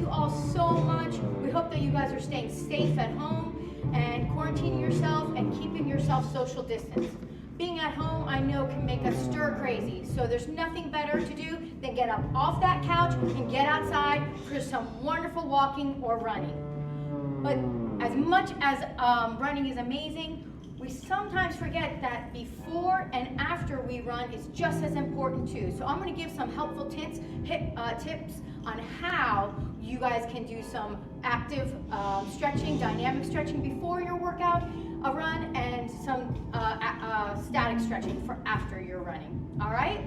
you all so much. We hope that you guys are staying safe at home and quarantining yourself and keeping yourself social distance. Being at home, I know, can make us stir crazy, so there's nothing better to do than get up off that couch and get outside for some wonderful walking or running. But as much as running is amazing, we sometimes forget that before and after we run is just as important too. So I'm going to give some helpful tips on how you guys can do some active stretching, dynamic stretching before your workout, a run, and some static stretching for after you're running. All right?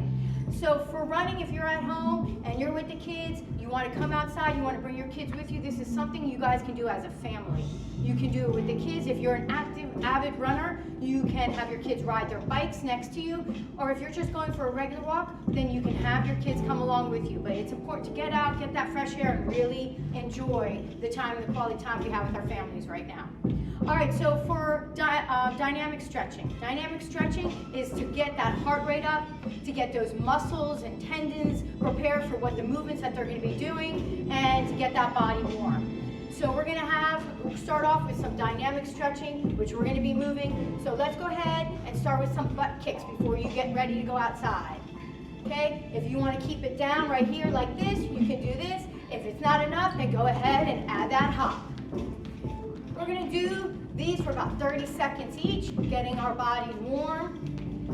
So for running, if you're at home and you're with the kids, you want to come outside, you want to bring your kids with you, this is something you guys can do as a family. You can do it with the kids. If you're an avid runner, you can have your kids ride their bikes next to you. Or if you're just going for a regular walk, then you can have your kids come along with you. But it's important to get out, get that fresh air, and really enjoy the time and the quality time we have with our families right now. All right, so for dynamic stretching. Dynamic stretching is to get that heart rate up, to get those muscles and tendons prepared for what the movements that they're going to be doing, and to get that body warm. So we're going to start off with some dynamic stretching, which we're going to be moving. So let's go ahead and start with some butt kicks before you get ready to go outside. Okay, if you want to keep it down right here like this, you can do this. If it's not enough, then go ahead and add that hop. We're going to do these for about 30 seconds each, getting our body warm.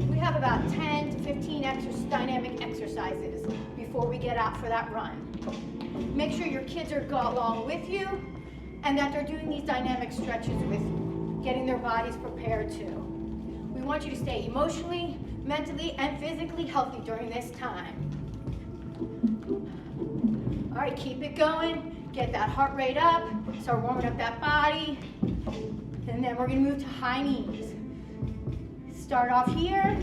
We have about 10 to 15 dynamic exercises before we get out for that run. Make sure your kids are along with you and that they're doing these dynamic stretches with you, getting their bodies prepared too. We want you to stay emotionally, mentally, and physically healthy during this time. All right, keep it going. Get that heart rate up, start warming up that body, and then we're going to move to high knees. Start off here,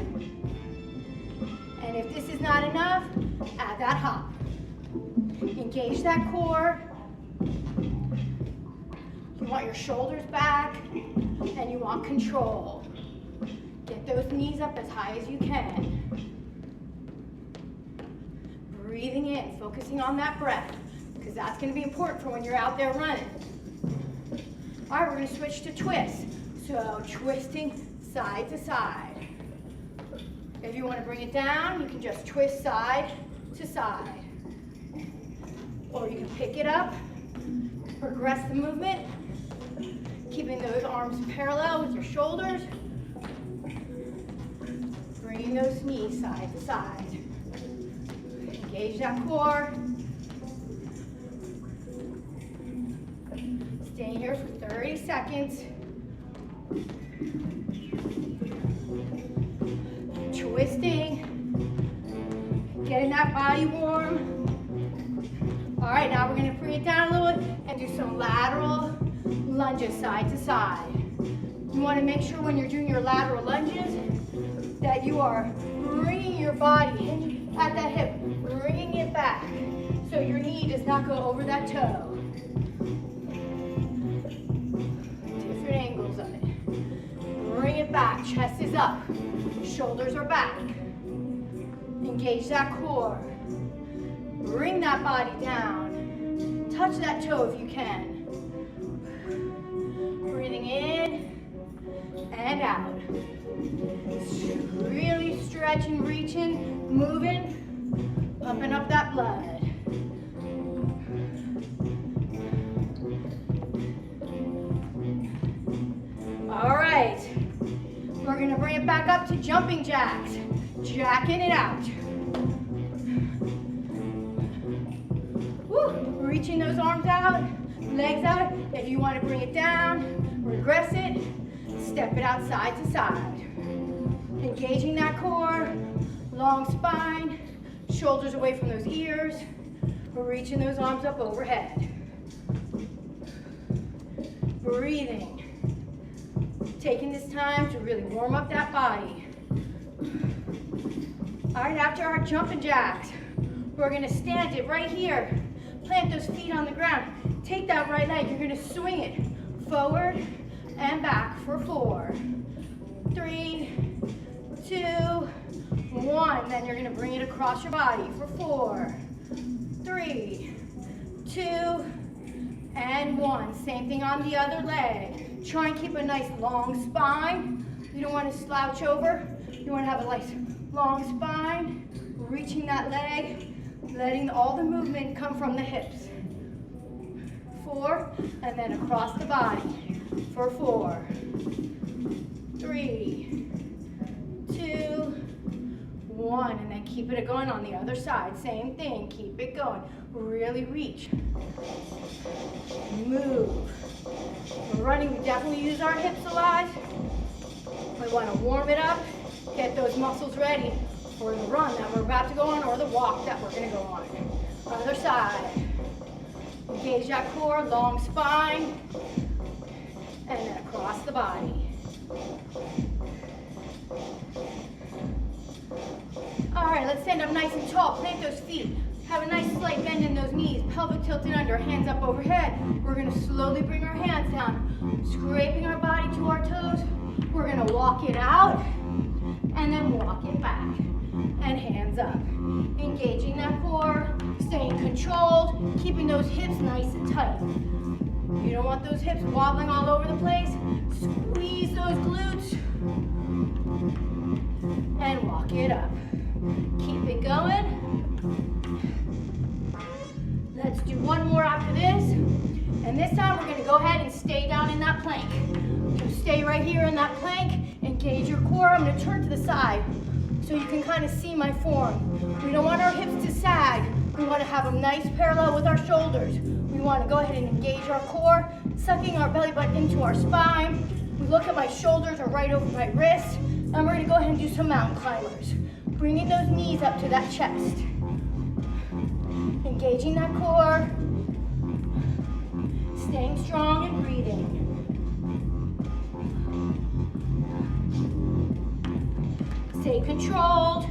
and if this is not enough, add that hop. Engage that core. You want your shoulders back, and you want control. Get those knees up as high as you can. Breathing in, focusing on that breath, because that's going to be important for when you're out there running. All right, we're going to switch to twist. So twisting side to side. If you want to bring it down, you can just twist side to side. Or you can pick it up, progress the movement, keeping those arms parallel with your shoulders. Bringing those knees side to side. Engage that core. Stay here for 30 seconds. Twisting. Getting that body warm. All right, now we're going to bring it down a little bit and do some lateral lunges side to side. You want to make sure when you're doing your lateral lunges that you are bringing your body in at that hip, bringing it back so your knee does not go over that toe. Different angles of it. Bring it back, chest is up, shoulders are back. Engage that core. Bring that body down. Touch that toe if you can. Breathing in and out. Really stretching, reaching, moving, pumping up that blood. All right, we're gonna bring it back up to jumping jacks. Jacking it out. Woo. Reaching those arms out, legs out. If you want to bring it down, regress it, step it out side to side. Engaging that core, long spine, shoulders away from those ears. We're reaching those arms up overhead. Breathing. Taking this time to really warm up that body. All right, after our jumping jacks, we're gonna stand it right here. Plant those feet on the ground. Take that right leg, you're gonna swing it forward and back for 4, 3, 2, 1. Then you're gonna bring it across your body for 4, 3, 2, and 1. Same thing on the other leg. Try and keep a nice long spine. You don't want to slouch over. You want to have a nice long spine, reaching that leg, letting all the movement come from the hips. 4, and then across the body for 4, 3, 2, 1, and then keep it going on the other side. Same thing, keep it going. Really reach. Move. When running, we definitely use our hips a lot. We want to warm it up, get those muscles ready for the run that we're about to go on or the walk that we're going to go on. Other side. Engage that core, long spine, and then across the body. All right, let's stand up nice and tall. Plant those feet. Have a nice slight bend in those knees. Pelvic tilted under, hands up overhead. We're going to slowly bring our hands down, scraping our body to our toes. We're going to walk it out, and then walk it back. And hands up. Engaging that core, staying controlled, keeping those hips nice and tight. You don't want those hips wobbling all over the place. Squeeze those glutes. And walk it up. Keep it going. Let's do one more after this. And this time we're going to go ahead and stay down in that plank. So stay right here in that plank. Engage your core. I'm going to turn to the side so you can kind of see my form. We don't want our hips to sag. We want to have them nice parallel with our shoulders. We want to go ahead and engage our core, sucking our belly button into our spine. We look at my shoulders are right over my wrists. And we're going to go ahead and do some mountain climbers. Bringing those knees up to that chest. Engaging that core. Staying strong and breathing. Stay controlled.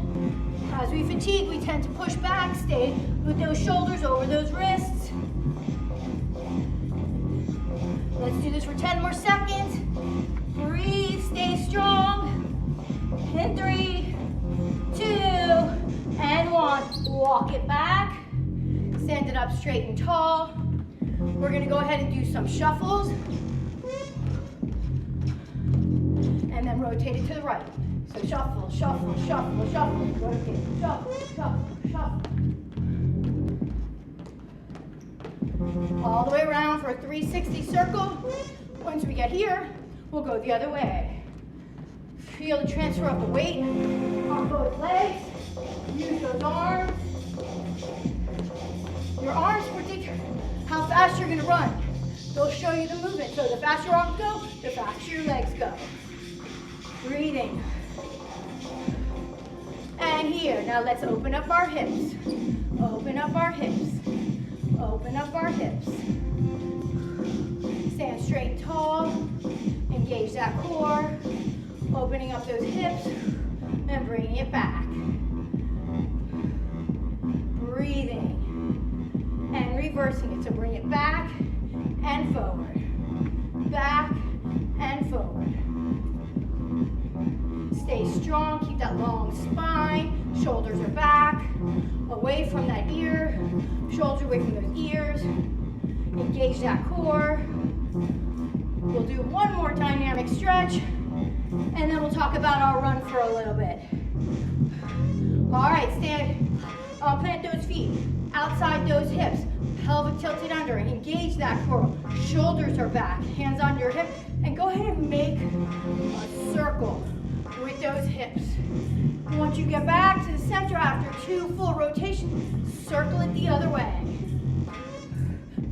As we fatigue, we tend to push back. Stay with those shoulders over those wrists. Let's do this for 10 more seconds. Breathe, stay strong. In 3, 2, and 1. Walk it back. Stand it up straight and tall. We're going to go ahead and do some shuffles. And then rotate it to the right. So shuffle, shuffle, shuffle, shuffle. Rotate, shuffle, shuffle, shuffle. All the way around for a 360 circle. Once we get here, we'll go the other way. Feel the transfer of the weight on both legs. Use those arms. Your arms predict how fast you're going to run. They'll show you the movement. So the faster your arms go, the faster your legs go. Breathing. And here, now let's open up our hips. Open up our hips. Open up our hips. Stand straight and tall. Engage that core. Opening up those hips and bringing it back. Breathing. And reversing it. So bring it back and forward. Back and forward. Stay strong, keep that long spine, shoulders are back, away from that ear, shoulders away from those ears, engage that core. We'll do one more dynamic stretch, and then we'll talk about our run for a little bit. All right, stand, plant those feet, outside those hips, pelvic tilted under, engage that core, shoulders are back, hands on your hip, and go ahead and make a circle with those hips. Once you get back to the center after 2 full rotations, circle it the other way.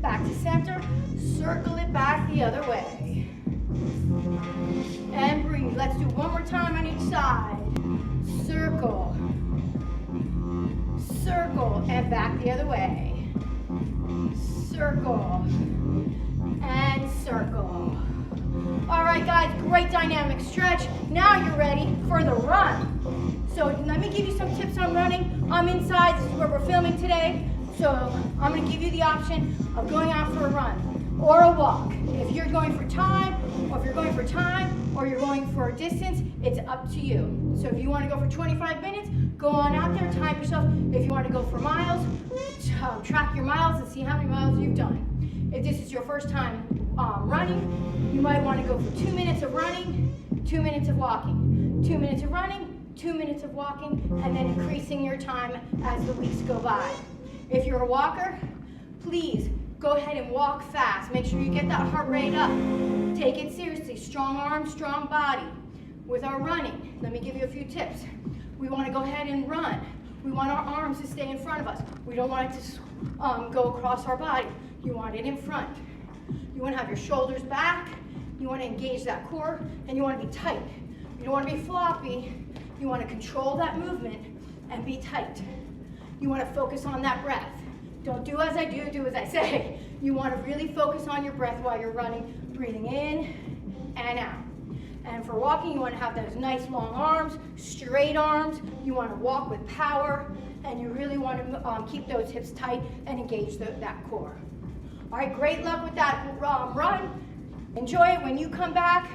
Back to center, circle it back the other way. And breathe. Let's do one more time on each side. Circle, circle, and back the other way. Circle, and circle. All right, guys, great dynamic stretch. Now you're ready for the run. So let me give you some tips on running. I'm inside, this is where we're filming today. So I'm gonna give you the option of going out for a run. or a walk. If you're going for time, or you're going for a distance, it's up to you. So if you want to go for 25 minutes, go on out there, time yourself. If you want to go for miles, track your miles and see how many miles you've done. If this is your first time running, you might want to go for 2 minutes of running, 2 minutes of walking, 2 minutes of running, 2 minutes of walking, and then increasing your time as the weeks go by. If you're a walker, please go ahead and walk fast. Make sure you get that heart rate up. Take it seriously. Strong arms, strong body. With our running, let me give you a few tips. We want to go ahead and run. We want our arms to stay in front of us. We don't want it to go across our body. You want it in front. You want to have your shoulders back. You want to engage that core, and you want to be tight. You don't want to be floppy. You want to control that movement and be tight. You want to focus on that breath. Don't do as I do, do as I say. You want to really focus on your breath while you're running, breathing in and out. And for walking, you want to have those nice long arms, straight arms. You want to walk with power, and you really want to keep those hips tight and engage that core. All right, great luck with that run. Enjoy it. When you come back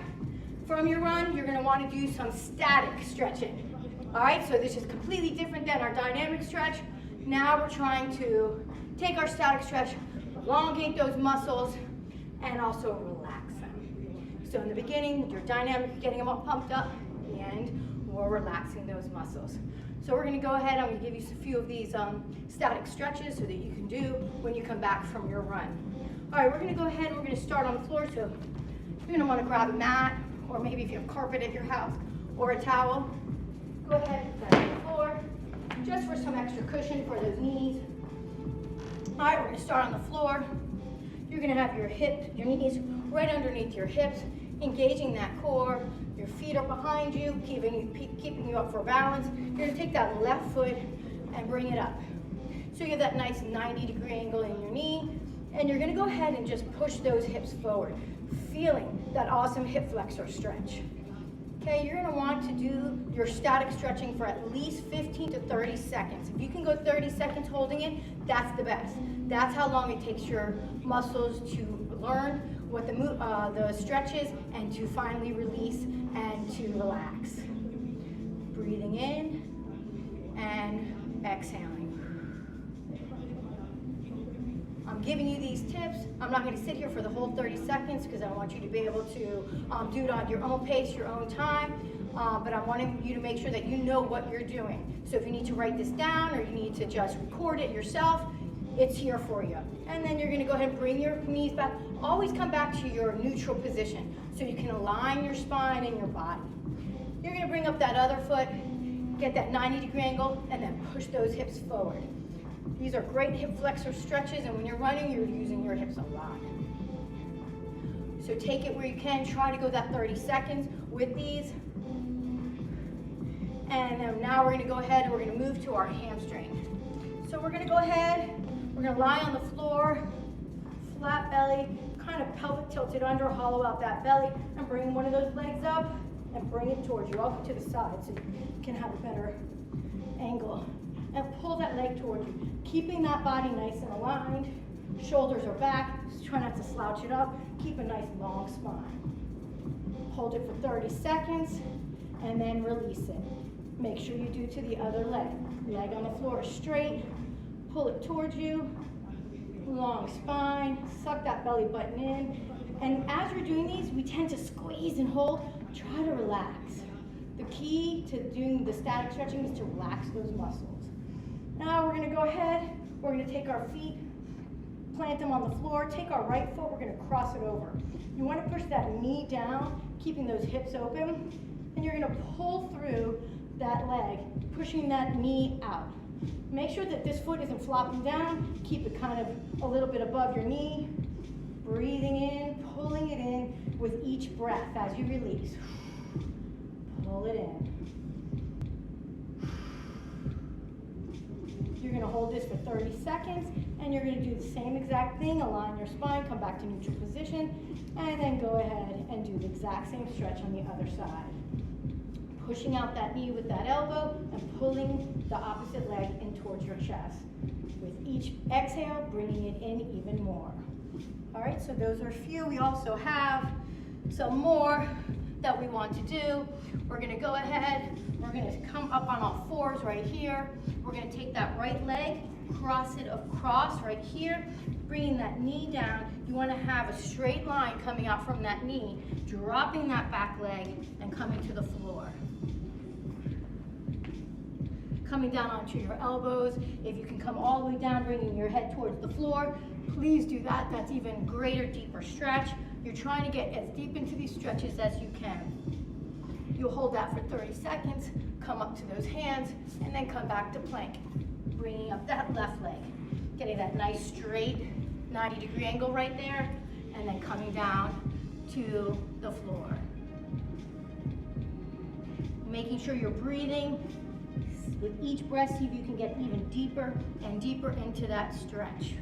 from your run, you're going to want to do some static stretching. All right, so this is completely different than our dynamic stretch. Now we're trying to take our static stretch, elongate those muscles, and also relax them. So in the beginning, you're dynamic, getting them all pumped up. In the end, we're relaxing those muscles. So we're going to go ahead, I'm going to give you a few of these static stretches so that you can do when you come back from your run. All right, we're going to go ahead and we're going to start on the floor. So you're going to want to grab a mat, or maybe if you have carpet at your house, or a towel. Go ahead and put that on the floor, just for some extra cushion for those knees. All right, we're going to start on the floor. You're going to have your knees right underneath your hips, engaging that core. Your feet are behind you, keeping you up for balance. You're going to take that left foot and bring it up. So you get that nice 90-degree angle in your knee, and you're going to go ahead and just push those hips forward, feeling that awesome hip flexor stretch. Okay, you're going to want to do your static stretching for at least 15 to 30 seconds. If you can go 30 seconds holding it, that's the best. That's how long it takes your muscles to learn what the stretch is and to finally release and to relax. Breathing in and exhaling. I'm giving you these tips. I'm not going to sit here for the whole 30 seconds because I want you to be able to do it on your own pace, your own time. But I want you to make sure that you know what you're doing. So if you need to write this down or you need to just record it yourself, it's here for you. And then you're going to go ahead and bring your knees back. Always come back to your neutral position so you can align your spine and your body. You're going to bring up that other foot, get that 90-degree angle, and then push those hips forward. These are great hip flexor stretches, and when you're running, you're using your hips a lot. So take it where you can. Try to go that 30 seconds with these. And then now we're going to go ahead and we're going to move to our hamstring. So we're going to go ahead, we're going to lie on the floor, flat belly, kind of pelvic tilted under, hollow out that belly, and bring one of those legs up and bring it towards you, up to the side so you can have a better angle. And pull that leg towards you, keeping that body nice and aligned. Shoulders are back, just try not to slouch it up. Keep a nice long spine. Hold it for 30 seconds and then release it. Make sure you do to the other leg. Leg on the floor straight, pull it towards you. Long spine, suck that belly button in. And as we're doing these, we tend to squeeze and hold. Try to relax. The key to doing the static stretching is to relax those muscles. Now we're going to go ahead, we're going to take our feet, plant them on the floor, take our right foot, we're going to cross it over. You want to push that knee down, keeping those hips open, and you're going to pull through that leg, pushing that knee out. Make sure that this foot isn't flopping down, keep it kind of a little bit above your knee, breathing in, pulling it in with each breath as you release. Pull it in. You're going to hold this for 30 seconds, and you're going to do the same exact thing. Align your spine, come back to neutral position, and then go ahead and do the exact same stretch on the other side. Pushing out that knee with that elbow and pulling the opposite leg in towards your chest. With each exhale, bringing it in even more. All right, so those are a few. We also have some more that we want to do. We're gonna go ahead, we're gonna come up on all fours right here. We're gonna take that right leg, cross it across right here, bringing that knee down. You wanna have a straight line coming out from that knee, dropping that back leg and coming to the floor. Coming down onto your elbows. If you can come all the way down, bringing your head towards the floor, please do that. That's even greater, deeper stretch. You're trying to get as deep into these stretches as you can. You'll hold that for 30 seconds, come up to those hands, and then come back to plank. Bringing up that left leg, getting that nice straight 90-degree angle right there, and then coming down to the floor. Making sure you're breathing. With each breath, see if you can get even deeper and deeper into that stretch.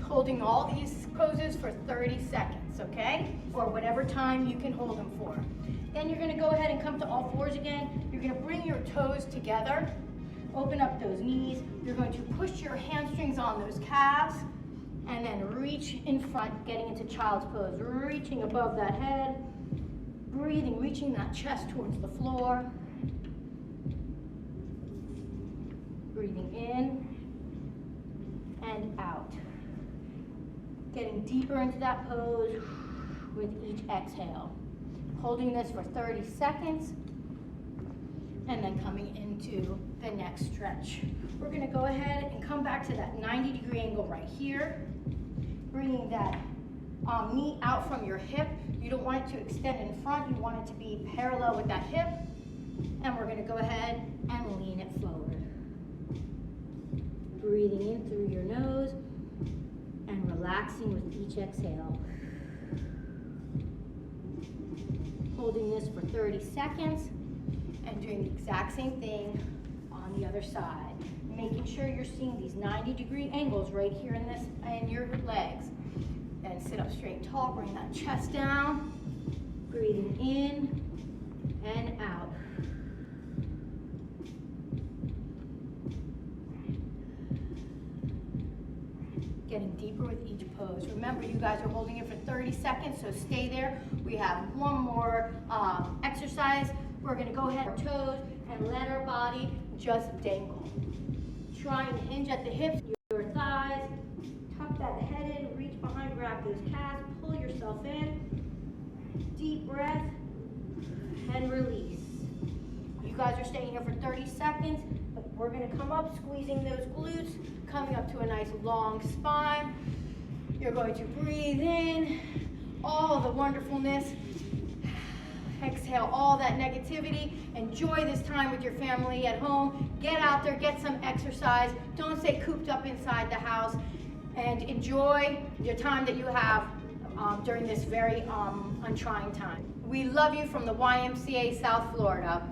Holding all these poses for 30 seconds, okay? Or whatever time you can hold them for. Then you're gonna go ahead and come to all fours again. You're gonna bring your toes together, open up those knees. You're going to push your hamstrings on those calves, and then reach in front, getting into child's pose. Reaching above that head, breathing, reaching that chest towards the floor. Breathing in and out. Getting deeper into that pose with each exhale. Holding this for 30 seconds and then coming into the next stretch. We're gonna go ahead and come back to that 90-degree angle right here. Bringing that knee out from your hip. You don't want it to extend in front, you want it to be parallel with that hip. And we're gonna go ahead and lean it forward. Breathing in through your nose and relaxing with each exhale. Holding this for 30 seconds and doing the exact same thing on the other side. Making sure you're seeing these 90-degree angles right here in your legs. And sit up straight and tall, bring that chest down. Breathing in and out. Getting deeper with each pose. Remember, you guys are holding it for 30 seconds, so stay there. We have one more exercise. We're gonna go ahead on our toes and let our body just dangle. Try and hinge at the hips, your thighs. Tuck that head in, reach behind, grab those calves, pull yourself in. Deep breath and release. You guys are staying here for 30 seconds, but we're gonna come up, squeezing those glutes, coming up to a nice long spine. You're going to breathe in all the wonderfulness. Exhale all that negativity. Enjoy this time with your family at home. Get out there, get some exercise. Don't stay cooped up inside the house. And enjoy your time that you have during this very untrying time. We love you from the YMCA South Florida.